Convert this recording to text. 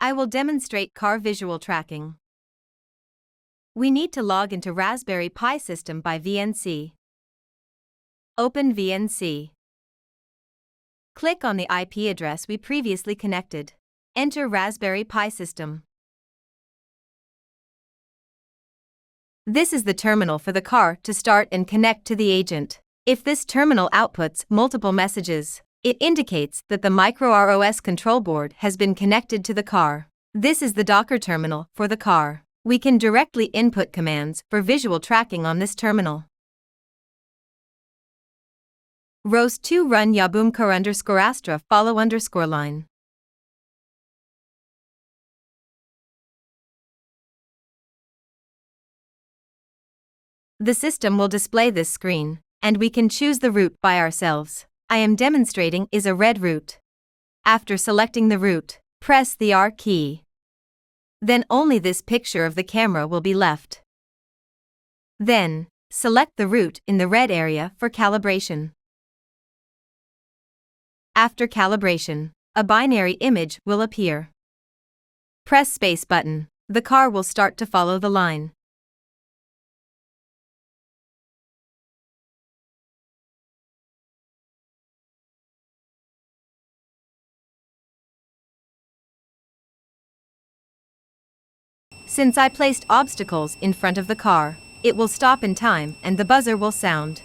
I will demonstrate car visual tracking. We need to log into Raspberry Pi system by VNC. Open VNC. Click on the IP address we previously connected. Enter Raspberry Pi system. This is the terminal for the car to start and connect to the agent. If this terminal outputs multiple messages, it indicates that the Micro ROS control board has been connected to the car. This is the Docker terminal for the car. We can directly input commands for visual tracking on this terminal. ROS2 run Yahboom car_astra follow_line. The system will display this screen, and we can choose the route by ourselves. I am demonstrating is a red route. After selecting the route, press the R key. Then only this picture of the camera will be left. Then, select the route in the red area for calibration. After calibration, a binary image will appear. Press space button. The car will start to follow the line. Since I placed obstacles in front of the car, it will stop in time and the buzzer will sound.